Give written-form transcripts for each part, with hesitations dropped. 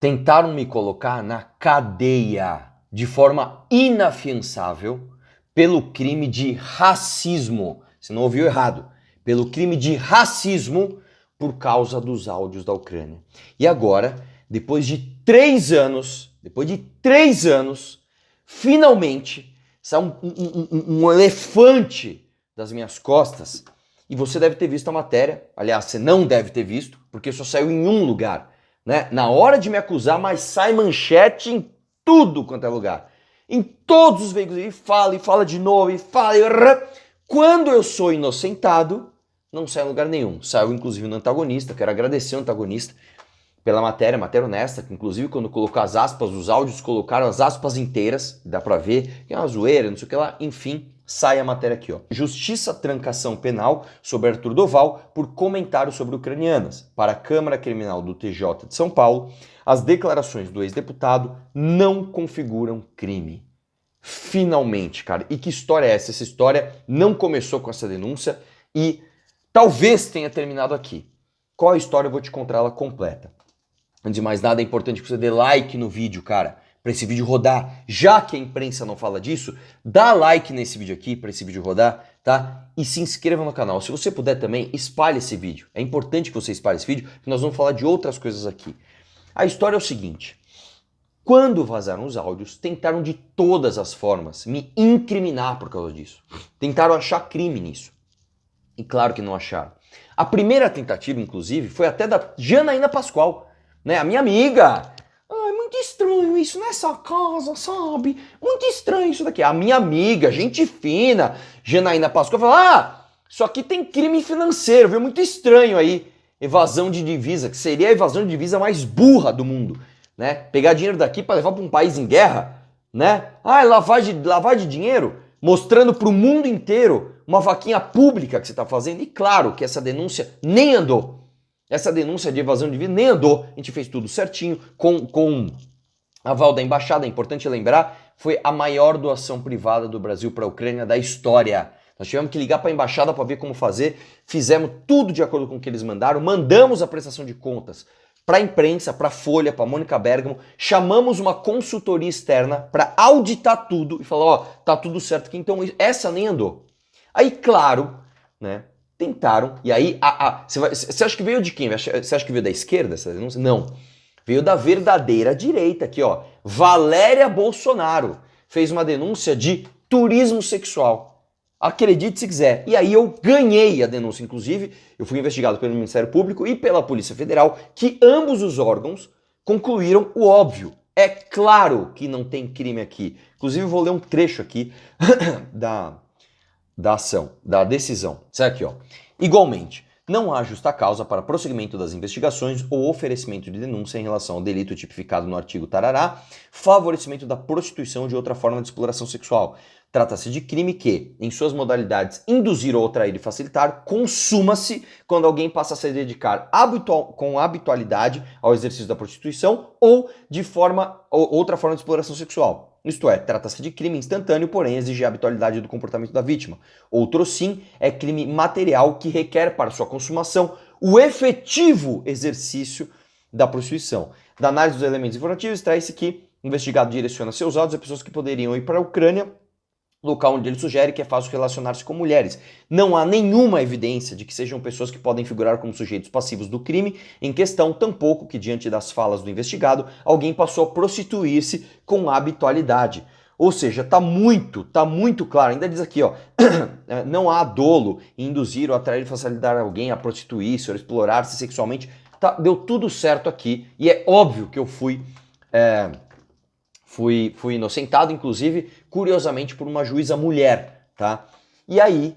Tentaram me colocar na cadeia de forma inafiançável pelo crime de racismo. Você não ouviu errado. Pelo crime de racismo por causa dos áudios da Ucrânia. E agora, depois de 3 anos, finalmente, sai um elefante das minhas costas. E você deve ter visto a matéria. Aliás, você não deve ter visto, porque só saiu em um lugar. Né? Na hora de me acusar, mas sai manchete em tudo quanto é lugar. Em todos os veículos. E fala de novo, e fala. Quando eu sou inocentado, não sai em lugar nenhum. Saiu inclusive no antagonista. Quero agradecer ao antagonista pela matéria honesta, que inclusive quando colocou as aspas, os áudios colocaram as aspas inteiras, dá pra ver, que é uma zoeira, não sei o que lá, enfim, sai a matéria aqui, ó. Justiça trancação penal sobre Arthur Doval por comentário sobre ucranianas. Para a Câmara Criminal do TJ de São Paulo, as declarações do ex-deputado não configuram crime. Finalmente, cara. E que história é essa? Essa história não começou com essa denúncia e talvez tenha terminado aqui. Qual a história? Eu vou te contar ela completa. Antes de mais nada, é importante que você dê like no vídeo, cara, para esse vídeo rodar. Já que a imprensa não fala disso, dá like nesse vídeo aqui, para esse vídeo rodar, tá? E se inscreva no canal. Se você puder também, espalhe esse vídeo. É importante que você espalhe esse vídeo, porque nós vamos falar de outras coisas aqui. A história é o seguinte. Quando vazaram os áudios, tentaram de todas as formas me incriminar por causa disso. Tentaram achar crime nisso. E claro que não acharam. A primeira tentativa, inclusive, foi até da Janaína Pascoal, né? A minha amiga. Ai, muito estranho isso nessa casa, sabe? Muito estranho isso daqui. A minha amiga, gente fina, Janaína Pascoal, falou: isso aqui tem crime financeiro, viu? Muito estranho aí. Evasão de divisa, que seria a evasão de divisa mais burra do mundo, né? Pegar dinheiro daqui para levar para um país em guerra, né? Lavagem de dinheiro, mostrando para o mundo inteiro uma vaquinha pública que você está fazendo. E claro que essa denúncia nem andou. Essa denúncia de evasão de divisa nem andou. A gente fez tudo certinho, com aval da embaixada. É importante lembrar, foi a maior doação privada do Brasil para a Ucrânia da história. Nós tivemos que ligar para a embaixada para ver como fazer. Fizemos tudo de acordo com o que eles mandaram. Mandamos a prestação de contas para a imprensa, para a Folha, para a Mônica Bergamo. Chamamos uma consultoria externa para auditar tudo e falar, tá tudo certo aqui. Então essa nem andou. Aí, claro, né? Tentaram, e aí você acha que veio de quem? Você acha que veio da esquerda essa denúncia? Não. Veio da verdadeira direita aqui, ó. Valéria Bolsonaro fez uma denúncia de turismo sexual. Acredite se quiser. E aí eu ganhei a denúncia, inclusive, eu fui investigado pelo Ministério Público e pela Polícia Federal, que ambos os órgãos concluíram o óbvio. É claro que não tem crime aqui. Inclusive eu vou ler um trecho aqui da decisão. Isso aqui, ó. Igualmente, não há justa causa para prosseguimento das investigações ou oferecimento de denúncia em relação ao delito tipificado no artigo tarará, favorecimento da prostituição ou de outra forma de exploração sexual. Trata-se de crime que, em suas modalidades induzir ou atrair e facilitar, consuma-se quando alguém passa a se dedicar com habitualidade ao exercício da prostituição ou de outra forma de exploração sexual. Isto é, trata-se de crime instantâneo, porém exige a habitualidade do comportamento da vítima. Outro sim é crime material que requer para sua consumação o efetivo exercício da prostituição. Da análise dos elementos informativos, extrai-se que o investigado direciona seus autos a pessoas que poderiam ir para a Ucrânia, local onde ele sugere que é fácil relacionar-se com mulheres. Não há nenhuma evidência de que sejam pessoas que podem figurar como sujeitos passivos do crime em questão, tampouco que, diante das falas do investigado, alguém passou a prostituir-se com habitualidade. Ou seja, tá muito claro. Ainda diz aqui, ó, não há dolo em induzir ou atrair e facilitar alguém a prostituir-se ou explorar-se sexualmente. Deu tudo certo aqui e é óbvio que eu fui inocentado, inclusive, curiosamente, por uma juíza mulher, tá? E aí,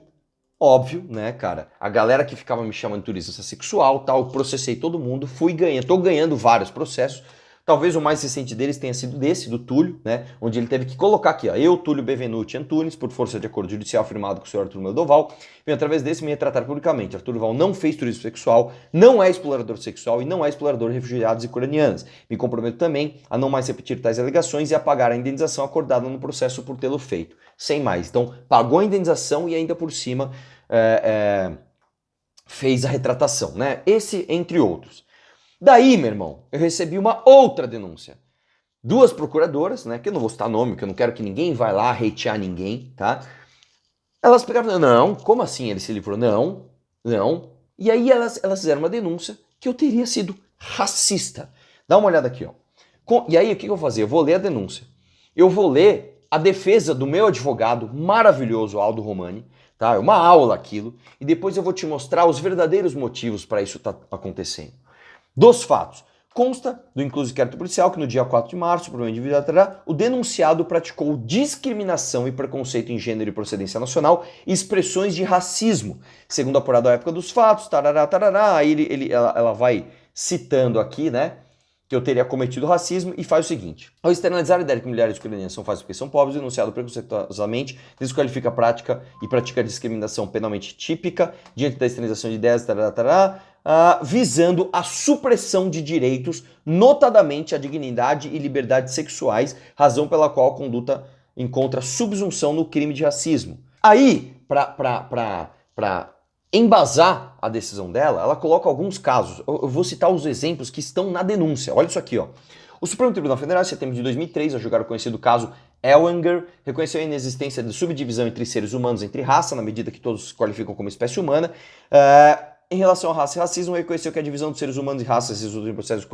óbvio, né, cara, a galera que ficava me chamando de turista sexual, tal, eu processei todo mundo, tô ganhando vários processos. Talvez o mais recente deles tenha sido desse, do Túlio, né, onde ele teve que colocar aqui, ó, eu, Túlio Bevenuti Antunes, por força de acordo judicial firmado com o senhor Arthur Doval, venho através desse me retratar publicamente. Arthur Doval não fez turismo sexual, não é explorador sexual e não é explorador de refugiados ucranianos. Me comprometo também a não mais repetir tais alegações e a pagar a indenização acordada no processo por tê-lo feito. Sem mais. Então, pagou a indenização e ainda por cima fez a retratação, né? Esse, entre outros. Daí, meu irmão, eu recebi uma outra denúncia. Duas procuradoras, né, que eu não vou citar nome, que eu não quero que ninguém vá lá hatear ninguém, tá? Elas pegaram, não, como assim ele se livrou? Não. E aí elas fizeram uma denúncia que eu teria sido racista. Dá uma olhada aqui, ó. E aí o que eu vou fazer? Eu vou ler a denúncia. Eu vou ler a defesa do meu advogado maravilhoso, Aldo Romani, tá? É uma aula aquilo. E depois eu vou te mostrar os verdadeiros motivos para isso estar acontecendo. Dos fatos. Consta do incluso inquérito policial que no dia 4 de março, por um indivíduo, o denunciado praticou discriminação e preconceito em gênero e procedência nacional e expressões de racismo. Segundo apurado à época dos fatos, aí ela vai citando aqui, né, que eu teria cometido racismo e faz o seguinte. Ao externalizar a ideia de que mulheres ucranianas são fáceis porque são pobres, o denunciado preconceituosamente desqualifica a prática e pratica discriminação penalmente típica diante da externalização de ideias, visando a supressão de direitos, notadamente a dignidade e liberdade sexuais, razão pela qual a conduta encontra subsunção no crime de racismo. Aí, para embasar a decisão dela, ela coloca alguns casos. Eu vou citar os exemplos que estão na denúncia. Olha isso aqui, ó. O Supremo Tribunal Federal, em setembro de 2003, a julgar o conhecido caso Ellwanger, reconheceu a inexistência de subdivisão entre seres humanos entre raça, na medida que todos se qualificam como espécie humana. Em relação à raça e racismo, reconheceu que a divisão dos seres humanos e raças resulta em processos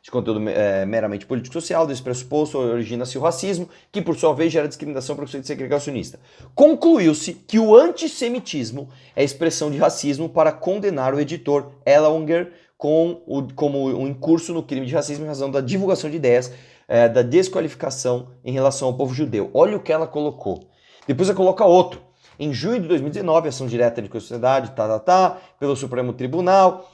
de conteúdo meramente político-social. Desse pressuposto origina-se o racismo, que por sua vez gera discriminação, preconceito e segregacionista. Concluiu-se que o antissemitismo é expressão de racismo para condenar o editor Ellwanger como um incurso no crime de racismo em razão da divulgação de ideias da desqualificação em relação ao povo judeu. Olha o que ela colocou. Depois ela coloca outro. Em junho de 2019, ação direta de sociedade, pelo Supremo Tribunal,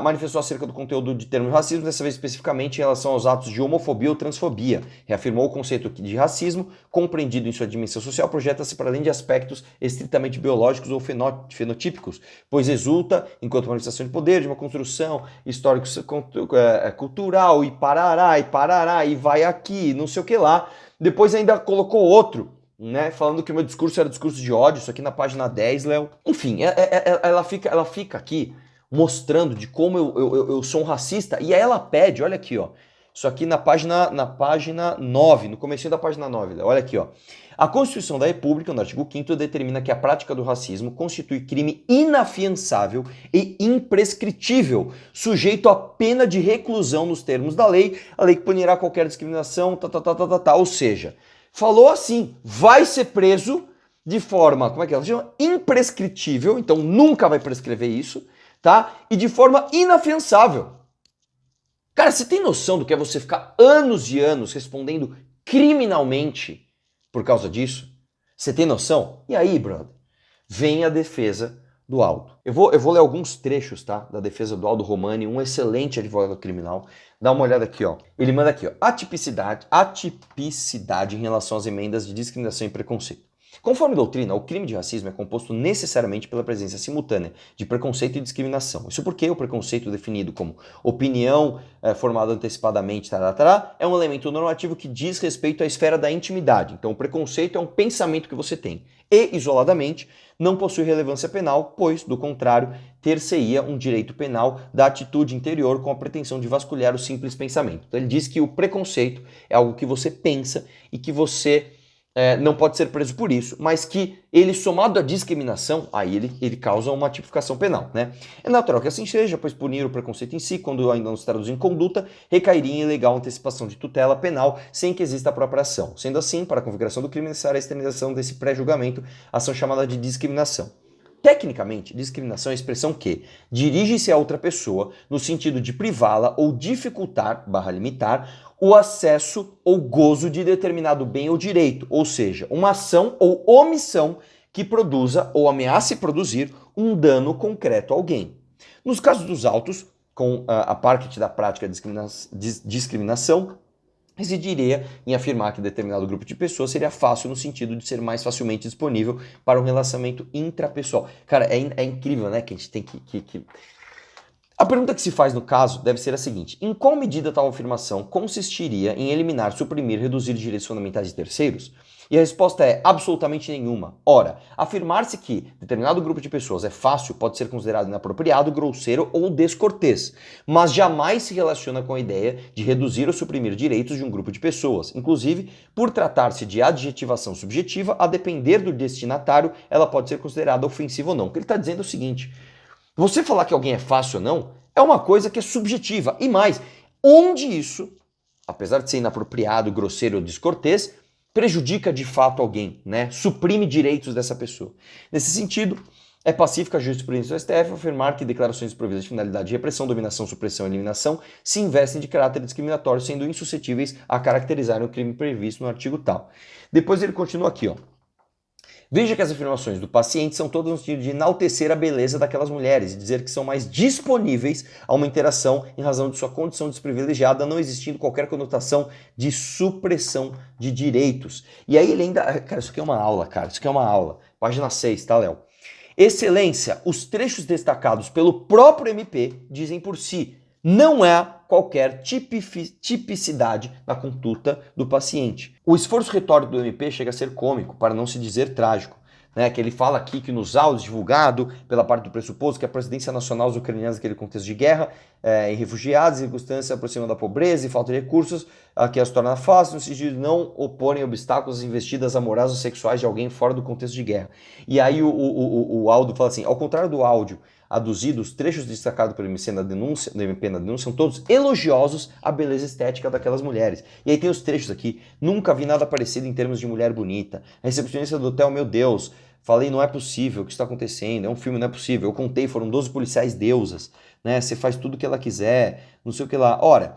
manifestou acerca do conteúdo de termo de racismo, dessa vez especificamente em relação aos atos de homofobia ou transfobia. Reafirmou o conceito de racismo, compreendido em sua dimensão social, projeta-se para além de aspectos estritamente biológicos ou fenotípicos, pois resulta, enquanto manifestação de poder, de uma construção histórico-cultural, e parará, e vai aqui, não sei o que lá. Depois ainda colocou outro, né, falando que o meu discurso era discurso de ódio, isso aqui na página 10, Léo. Enfim, ela fica aqui mostrando de como eu sou um racista, e aí ela pede, olha aqui, ó, isso aqui na página 9, no comecinho da página 9, Léo, olha aqui, ó. A Constituição da República, no artigo 5º, determina que a prática do racismo constitui crime inafiançável e imprescritível, sujeito à pena de reclusão nos termos da lei, a lei que punirá qualquer discriminação, ou seja, falou assim, vai ser preso de forma, como é que ela chama? Imprescritível, então nunca vai prescrever isso, tá? E de forma inafiançável. Cara, você tem noção do que é você ficar anos e anos respondendo criminalmente por causa disso? Você tem noção? E aí, brother, vem a defesa do Aldo. Eu vou ler alguns trechos, tá? Da defesa do Aldo Romani, um excelente advogado criminal. Dá uma olhada aqui, ó. Ele manda aqui, ó. Atipicidade em relação às emendas de discriminação e preconceito. Conforme doutrina, o crime de racismo é composto necessariamente pela presença simultânea de preconceito e discriminação. Isso porque o preconceito definido como opinião formada antecipadamente, é um elemento normativo que diz respeito à esfera da intimidade. Então o preconceito é um pensamento que você tem. E, isoladamente, não possui relevância penal, pois, do contrário, ter-se-ia um direito penal da atitude interior com a pretensão de vasculhar o simples pensamento. Então ele diz que o preconceito é algo que você pensa e que você não pode ser preso por isso, mas que ele, somado à discriminação, aí ele causa uma tipificação penal, né? É natural que assim seja, pois punir o preconceito em si, quando ainda não se traduz em conduta, recairia em ilegal antecipação de tutela penal, sem que exista a própria ação. Sendo assim, para a configuração do crime, é necessária a externização desse pré-julgamento, ação chamada de discriminação. Tecnicamente, discriminação é a expressão que dirige-se a outra pessoa no sentido de privá-la ou dificultar, limitar, o acesso ou gozo de determinado bem ou direito, ou seja, uma ação ou omissão que produza ou ameace produzir um dano concreto a alguém. Nos casos dos autos, com a parte da prática de discriminação, residiria em afirmar que determinado grupo de pessoas seria fácil no sentido de ser mais facilmente disponível para um relacionamento intrapessoal. Cara, é incrível, né, que a gente tem que... A pergunta que se faz no caso deve ser a seguinte: em qual medida tal afirmação consistiria em eliminar, suprimir, reduzir direitos fundamentais de terceiros? E a resposta é absolutamente nenhuma. Ora, afirmar-se que determinado grupo de pessoas é fácil pode ser considerado inapropriado, grosseiro ou descortês, mas jamais se relaciona com a ideia de reduzir ou suprimir direitos de um grupo de pessoas. Inclusive, por tratar-se de adjetivação subjetiva, a depender do destinatário, ela pode ser considerada ofensiva ou não. O que ele está dizendo é o seguinte: você falar que alguém é fácil ou não é uma coisa que é subjetiva. E mais, onde isso, apesar de ser inapropriado, grosseiro ou descortês, prejudica de fato alguém, né? Suprime direitos dessa pessoa. Nesse sentido, é pacífica a jurisprudência do STF afirmar que declarações desprovidas de finalidade de repressão, dominação, supressão e eliminação se investem de caráter discriminatório, sendo insuscetíveis a caracterizar o crime previsto no artigo tal. Depois ele continua aqui, ó. Veja que as afirmações do paciente são todas no sentido de enaltecer a beleza daquelas mulheres e dizer que são mais disponíveis a uma interação em razão de sua condição desprivilegiada, não existindo qualquer conotação de supressão de direitos. E aí ele ainda... Cara, isso aqui é uma aula, cara. Isso aqui é uma aula. Página 6, tá, Léo? Excelência, os trechos destacados pelo próprio MP dizem por si. Não há qualquer tipicidade na conduta do paciente. O esforço retórico do MP chega a ser cômico, para não se dizer trágico, né? Que ele fala aqui que nos áudios divulgados pela parte do pressuposto que a presidência nacional dos ucranianos naquele contexto de guerra, em refugiados, em circunstâncias aproximam da pobreza e falta de recursos, que as torna fácil no sentido de não oporem obstáculos às investidas amorosas ou sexuais de alguém fora do contexto de guerra. E aí o Aldo fala assim: ao contrário do áudio aduzido, os trechos destacados pelo MC na denúncia, são todos elogiosos à beleza estética daquelas mulheres. E aí tem os trechos aqui: nunca vi nada parecido em termos de mulher bonita. A recepcionista do hotel, meu Deus, falei, não é possível, o que está acontecendo? É um filme, não é possível. Eu contei, foram 12 policiais deusas, né? Você faz tudo o que ela quiser, não sei o que lá. Ora,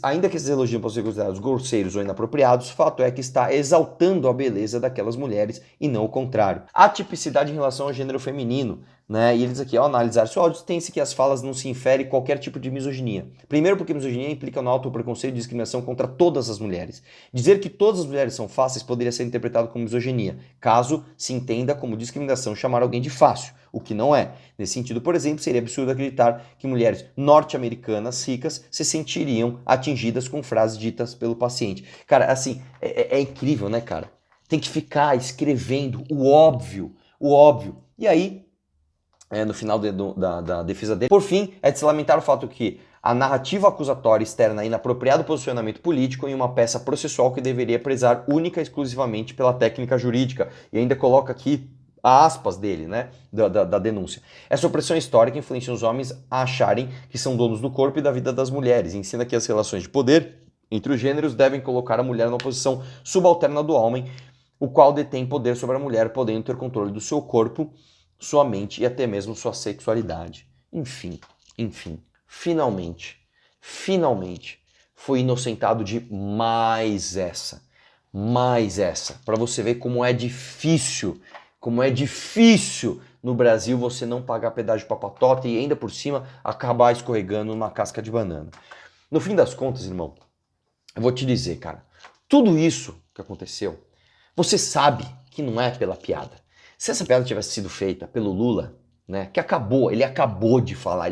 ainda que esses elogios possam ser considerados grosseiros ou inapropriados, fato é que está exaltando a beleza daquelas mulheres e não o contrário. A tipicidade em relação ao gênero feminino, né? E ele diz aqui, ao analisar seu áudio, tem-se que as falas não se infere qualquer tipo de misoginia. Primeiro porque misoginia implica no auto-preconceito e discriminação contra todas as mulheres. Dizer que todas as mulheres são fáceis poderia ser interpretado como misoginia, caso se entenda como discriminação chamar alguém de fácil, o que não é. Nesse sentido, por exemplo, seria absurdo acreditar que mulheres norte-americanas ricas se sentiriam atingidas com frases ditas pelo paciente. Cara, assim, é incrível, né, cara? Tem que ficar escrevendo o óbvio, o óbvio. E aí, no final da defesa dele, por fim, é de se lamentar o fato que a narrativa acusatória externa inapropriado posicionamento político em uma peça processual que deveria prezar única e exclusivamente pela técnica jurídica. E ainda coloca aqui aspas dele, né, da denúncia. Essa opressão histórica influencia os homens a acharem que são donos do corpo e da vida das mulheres. Ensina que as relações de poder entre os gêneros devem colocar a mulher numa posição subalterna do homem, o qual detém poder sobre a mulher, podendo ter controle do seu corpo, sua mente e até mesmo sua sexualidade. Enfim, finalmente, foi inocentado de mais essa, para você ver como é difícil no Brasil você não pagar pedágio pra patota e ainda por cima acabar escorregando numa casca de banana. No fim das contas, irmão, eu vou te dizer, cara, tudo isso que aconteceu, você sabe que não é pela piada. Se essa piada tivesse sido feita pelo Lula, né, que ele acabou de falar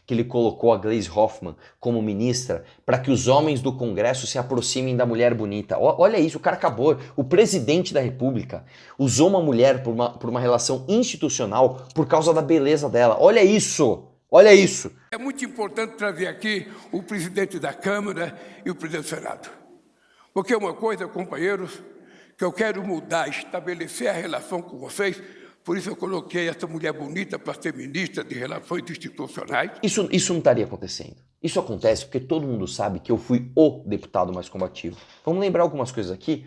que ele colocou a Gleisi Hoffmann como ministra para que os homens do Congresso se aproximem da mulher bonita. Olha isso, o cara acabou. O presidente da República usou uma mulher por uma relação institucional por causa da beleza dela. Olha isso, olha isso. É muito importante trazer aqui o presidente da Câmara e o presidente do Senado. Porque é uma coisa, companheiros, que eu quero mudar, estabelecer a relação com vocês. Por isso eu coloquei essa mulher bonita para ser ministra de Relações Institucionais. Isso não estaria acontecendo. Isso acontece porque todo mundo sabe que eu fui o deputado mais combativo. Vamos lembrar algumas coisas aqui.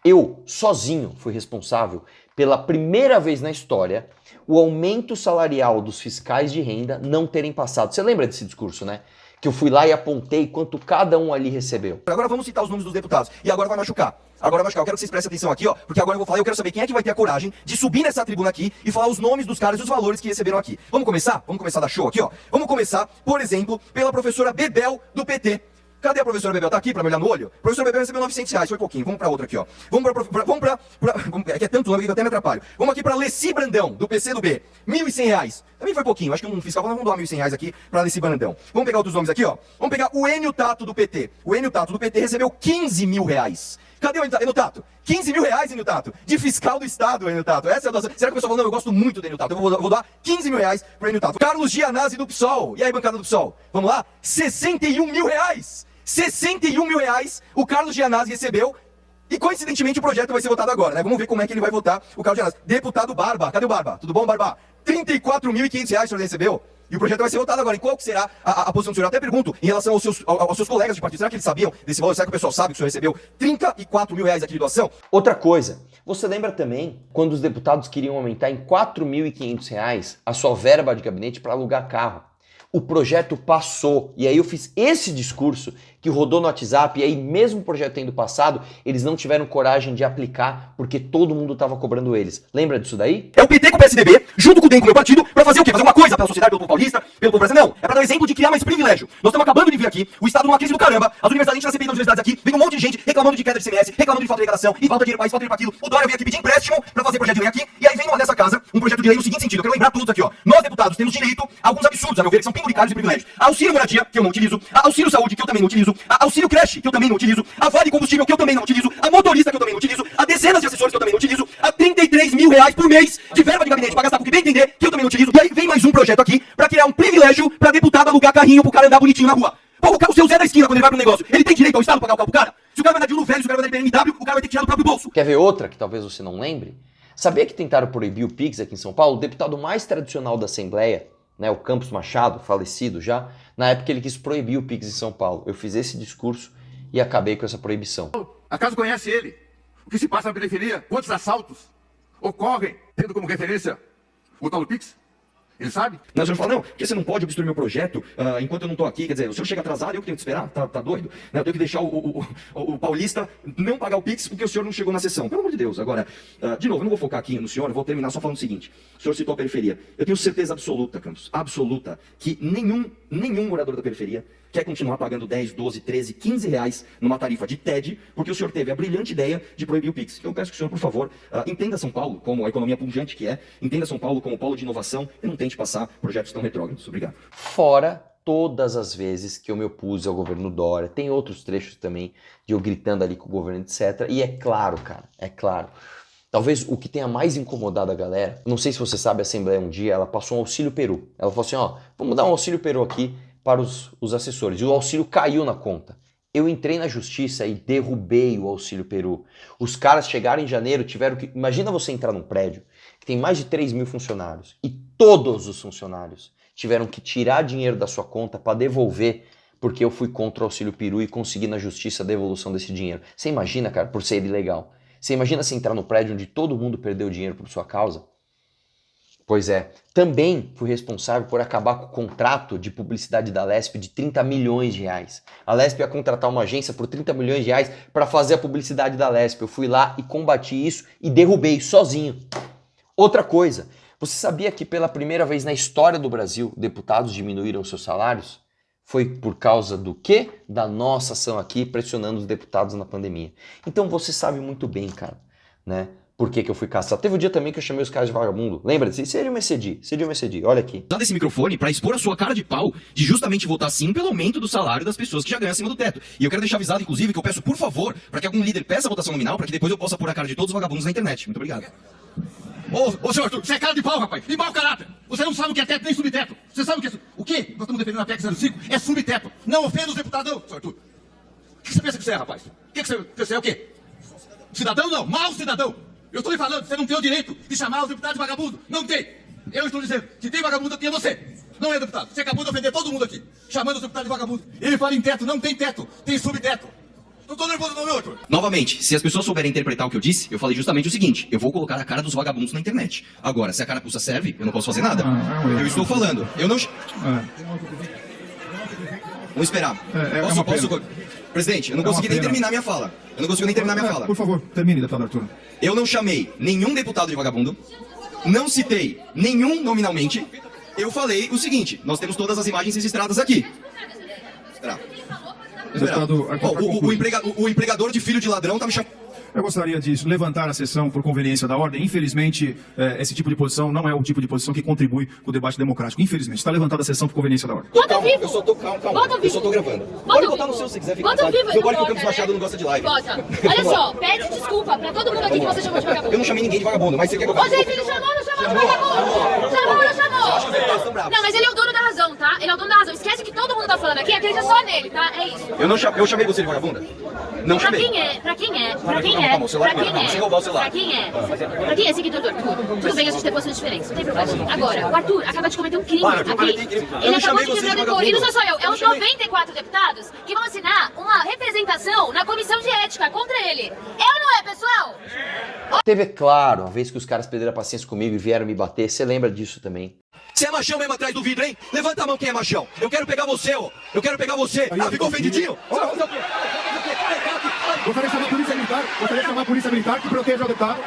Eu, sozinho, fui responsável pela primeira vez na história o aumento salarial dos fiscais de renda não terem passado. Você lembra desse discurso, né? Que eu fui lá e apontei quanto cada um ali recebeu. Agora vamos citar os nomes dos deputados. E agora vai machucar. Eu quero que vocês prestem atenção aqui, ó, porque agora eu vou falar e eu quero saber quem é que vai ter a coragem de subir nessa tribuna aqui e falar os nomes dos caras e os valores que receberam aqui. Vamos começar? Vamos começar a dar show aqui, ó. Vamos começar, por exemplo, pela professora Bebel, do PT. Cadê a professora Bebel? Tá aqui pra me olhar no olho? A professora Bebel recebeu R$900, foi pouquinho. Vamos pra outra aqui, ó. É que é tanto nome que eu até me atrapalho. Vamos aqui pra Leci Brandão, do PC do B. R$1.100. Também foi pouquinho. Acho que um fiscal falou, vamos doar R$1.100 aqui pra Leci Brandão. Vamos pegar outros nomes aqui, ó. Vamos pegar o Enio Tato do PT. O Enio Tato do PT recebeu R$15.000. Cadê o Enio Tato? R$15.000, Enio Tato. De fiscal do Estado, Enio Tato. Essa é a doação. Será que o pessoal falou, não, eu gosto muito do Enio Tato. Eu vou doar R$15.000 pro Enio Tato. Carlos Gianazzi do PSOL. E aí, bancada do PSOL? Vamos lá? R$61.000. R$61.000 o Carlos Gianazzi recebeu. E coincidentemente o projeto vai ser votado agora, né? Vamos ver como é que ele vai votar, o Carlos Gianazzi. Deputado Barba. Cadê o Barba? Tudo bom, Barba? R$34.500 o senhor recebeu. E o projeto vai ser votado agora. E qual que será a posição do senhor? Eu até pergunto, em relação aos seus colegas de partido, será que eles sabiam desse valor? Será que o pessoal sabe que o senhor recebeu R$34.000 aqui de doação? Outra coisa, você lembra também quando os deputados queriam aumentar em R$4.500 a sua verba de gabinete para alugar carro? O projeto passou, e aí eu fiz esse discurso que rodou no WhatsApp, e aí mesmo o projeto tendo passado, eles não tiveram coragem de aplicar, porque todo mundo estava cobrando eles. Lembra disso daí? É o PT com o PSDB, junto com o DEM, com o meu partido, pra fazer o quê? Fazer uma coisa pela sociedade, pelo povo paulista, pelo povo brasileiro? Não, é pra dar exemplo de criar mais privilégio. Nós estamos acabando de vir aqui, o Estado numa crise do caramba, as universidades, a gente na CPI das universidades aqui, vem um monte de gente reclamando de queda de CMS, reclamando de falta de arrecadação, e falta de dinheiro para isso, falta de dinheiro para aquilo. O Dória veio aqui pedir empréstimo pra fazer projeto de lei aqui, e aí vem nessa casa um projeto de lei no seguinte sentido, eu quero lembrar todos aqui, ó. Nós, deputados, temos direito a alguns absurdos, a meu ver, que são penduricários e privilégios. Auxílio moradia, que eu não utilizo, auxílio saúde, que eu também não utilizo, auxílio creche, que eu também não utilizo, a vale combustível, que eu também não utilizo, a motorista, que eu também não utilizo, a dezenas de assessores, que eu também não utilizo, a R$33.000 por mês de verba de gabinete pra gastar com o que bem entender, que eu também não utilizo. E aí vem mais um projeto aqui pra criar um privilégio pra deputado alugar carrinho pro cara andar bonitinho na rua. Pô, o seu Zé da esquina, quando ele vai pro negócio, ele tem direito ao Estado pagar o carro pro cara? Se o cara vai andar de Uno velho, se o cara vai andar de BMW, o cara vai ter que tirar do próprio bolso. Quer ver outra que talvez você não lembre? Sabia que tentaram proibir o Pix aqui em São Paulo? O deputado mais tradicional da Assembleia, né, o Campos Machado, falecido já, na época ele quis proibir o Pix em São Paulo. Eu fiz esse discurso e acabei com essa proibição. Acaso conhece ele? O que se passa na periferia? Quantos assaltos ocorrem, tendo como referência o tal do Pix? Ele sabe? Não, o senhor fala, não, porque você não pode obstruir meu projeto enquanto eu não tô aqui. Quer dizer, o senhor chega atrasado, eu que tenho que esperar? Tá doido? Né, eu tenho que deixar o paulista não pagar o Pix porque o senhor não chegou na sessão. Pelo amor de Deus. Agora, de novo, eu não vou focar aqui no senhor, eu vou terminar só falando o seguinte. O senhor citou a periferia. Eu tenho certeza absoluta, Campos, absoluta, que nenhum morador da periferia quer continuar pagando 10, 12, 13, 15 reais numa tarifa de TED, porque o senhor teve a brilhante ideia de proibir o Pix. Então eu peço que o senhor, por favor, entenda São Paulo como a economia pujante que é, entenda São Paulo como polo de inovação e não tente passar projetos tão retrógrados. Obrigado. Fora todas as vezes que eu me opus ao governo Dória, tem outros trechos também de eu gritando ali com o governo, etc. E é claro, cara, é claro. Talvez o que tenha mais incomodado a galera, não sei se você sabe, a Assembleia um dia, ela passou um auxílio peru. Ela falou assim, ó, vamos dar um auxílio peru aqui para os assessores. E o auxílio caiu na conta. Eu entrei na justiça e derrubei o auxílio peru. Os caras chegaram em janeiro, tiveram que... Imagina você entrar num prédio que tem mais de 3.000 funcionários e todos os funcionários tiveram que tirar dinheiro da sua conta para devolver porque eu fui contra o auxílio peru e consegui na justiça a devolução desse dinheiro. Você imagina, cara, por ser ilegal? Você imagina se entrar no prédio onde todo mundo perdeu dinheiro por sua causa? Pois é, também fui responsável por acabar com o contrato de publicidade da Lesp de 30 milhões de reais. A Lesp ia contratar uma agência por 30 milhões de reais para fazer a publicidade da Lesp. Eu fui lá e combati isso e derrubei sozinho. Outra coisa, você sabia que pela primeira vez na história do Brasil, deputados diminuíram seus salários? Foi por causa do quê? Da nossa ação aqui pressionando os deputados na pandemia. Então você sabe muito bem, cara, né? Por que eu fui caçado? Teve um dia também que eu chamei os caras de vagabundo. Lembra disso? Seria um excedi. Olha aqui. Usar desse microfone pra expor a sua cara de pau de justamente votar sim pelo aumento do salário das pessoas que já ganham acima do teto. E eu quero deixar avisado, inclusive, que eu peço, por favor, pra que algum líder peça a votação nominal pra que depois eu possa pôr a cara de todos os vagabundos na internet. Muito obrigado. Ô, senhor Arthur, você é cara de pau, rapaz. E mau caráter. Você não sabe o que é teto nem subteto. Você sabe o que é... O quê? Nós estamos defendendo a PEC 05. É subteto. Não ofenda os deputados, não, senhor Arthur. O que você pensa que você é, rapaz? O que você é o quê? Cidadão não, mau cidadão. Eu estou lhe falando, você não tem o direito de chamar os deputados de vagabundo. Não tem. Eu estou dizendo, se tem vagabundo aqui é você. Não é deputado. Você acabou de ofender todo mundo aqui, chamando os deputados de vagabundo. Ele fala em teto, não tem teto, tem subteto. Não tô nervoso não, meu Arthur. Novamente, se as pessoas souberem interpretar o que eu disse, eu falei justamente o seguinte, eu vou colocar a cara dos vagabundos na internet. Agora, se a carapuça serve, eu não posso fazer nada. Eu estou falando, eu não... Vamos esperar. Posso... Presidente, eu não consegui nem terminar minha fala. Por favor, termine, deputado Arthur. Eu não chamei nenhum deputado de vagabundo, não citei nenhum nominalmente. Eu falei o seguinte, nós temos todas as imagens registradas aqui. Deputado Arthur, pra concluir. O empregador de filho de ladrão tá me chamando. Eu gostaria de levantar a sessão por conveniência da ordem. Infelizmente, esse tipo de posição não é o tipo de posição que contribui com o debate democrático. Infelizmente, está levantada a sessão por conveniência da ordem. Bota vivo. Eu só tô calmo. Bota Eu só tô gravando. Pode botar no seu se quiser. Bota vivo. Eu gosto que o Campos Machado não gosta de live. Bota. Olha só, pede desculpa pra todo mundo aqui que você chamou de vagabundo. Eu não chamei ninguém de vagabundo, mas você quer que eu Ô, gente, ele chamou de vagabundo? Chamou ou não chamou? Não, mas ele é o dono da razão, tá? Ele é o dono da razão. Esquece que todo mundo tá falando aqui, acredita só nele, tá? É isso. Eu chamei você de vagabunda? Não Pra chamei. quem é? Pra quem é? Pra quem Calma, é? calma, o celular Pra quem não, é? você roubar o celular. Pra quem é? Pra quem é seguidor do Arthur? Tudo bem, a gente tem posições diferentes, não tem problema. Agora, o Arthur acaba de cometer um crime Para, eu aqui. cometei crime. Eu Ele não acabou chamei de você de quebrar o decoro. vagabundo. E não sou só eu, é Eu os chamei. 94 deputados que vão assinar uma representação na comissão de ética contra ele. Eu não é, pessoal? Teve, claro, uma vez que os caras perderam a paciência comigo e vieram me bater. Você lembra disso também? Você é machão mesmo atrás do vidro, hein? Levanta a mão quem é machão. Eu quero pegar você, ó. Eu quero pegar você. Ah, ficou ofendidinho? Você vai fazer o quê? Gostaria de chamar a polícia militar. Gostaria de chamar a polícia militar que proteja o deputado.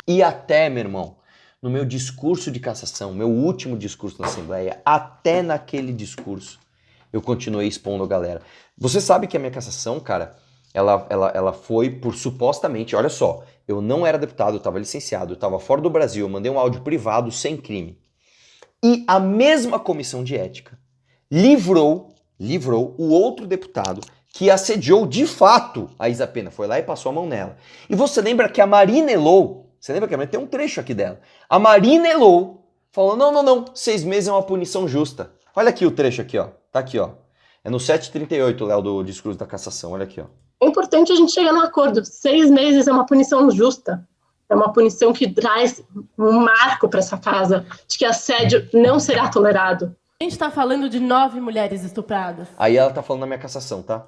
E até, meu irmão, no meu discurso de cassação, meu último discurso na Assembleia, até naquele discurso, eu continuei expondo a galera. Você sabe que a minha cassação, cara, ela foi por supostamente, olha só, eu não era deputado, eu estava licenciado, eu estava fora do Brasil, eu mandei um áudio privado sem crime. E a mesma comissão de ética livrou o outro deputado que assediou de fato a Isa Pena, foi lá e passou a mão nela. E você lembra que a Marina Elou, você lembra que tem um trecho aqui dela, a Marina Elou falou, não, 6 meses é uma punição justa. Olha aqui o trecho aqui, ó, tá aqui, ó. É no 738, Léo, do discurso da cassação, olha aqui, ó. É importante a gente chegar num acordo. 6 meses é uma punição justa. É uma punição que traz um marco para essa casa de que assédio não será tolerado. A gente está falando de 9 mulheres estupradas. Aí ela tá falando na minha cassação, tá?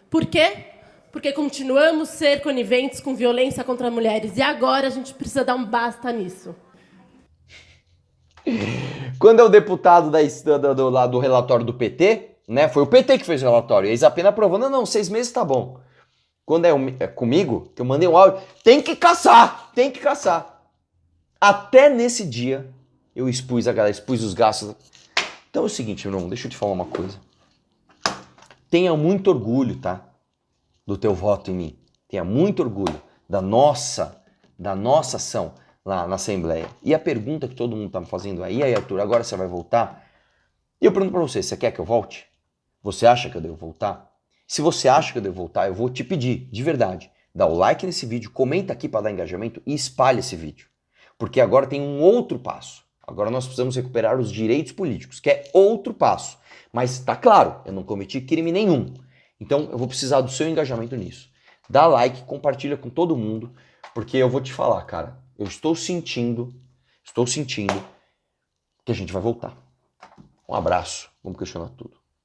Por quê? Porque continuamos a ser coniventes com violência contra mulheres. E agora a gente precisa dar um basta nisso. Quando é o deputado lá do relatório do PT, né? Foi o PT que fez o relatório. E a Isa Pena aprovou, não, 6 meses tá bom. Quando é comigo, que eu mandei um áudio, tem que caçar. Até nesse dia, eu expus a galera, expus os gastos. Então é o seguinte, meu irmão, deixa eu te falar uma coisa. Tenha muito orgulho, tá? Do teu voto em mim. Tenha muito orgulho da nossa ação lá na Assembleia. E a pergunta que todo mundo tá me fazendo aí, Arthur, agora você vai voltar? E eu pergunto pra você quer que eu volte? Você acha que eu devo voltar? Se você acha que eu devo voltar, eu vou te pedir, de verdade, dá o like nesse vídeo, comenta aqui para dar engajamento e espalhe esse vídeo. Porque agora tem um outro passo. Agora nós precisamos recuperar os direitos políticos, que é outro passo. Mas tá claro, eu não cometi crime nenhum. Então eu vou precisar do seu engajamento nisso. Dá like, compartilha com todo mundo, porque eu vou te falar, cara, eu estou sentindo que a gente vai voltar. Um abraço, vamos questionar tudo.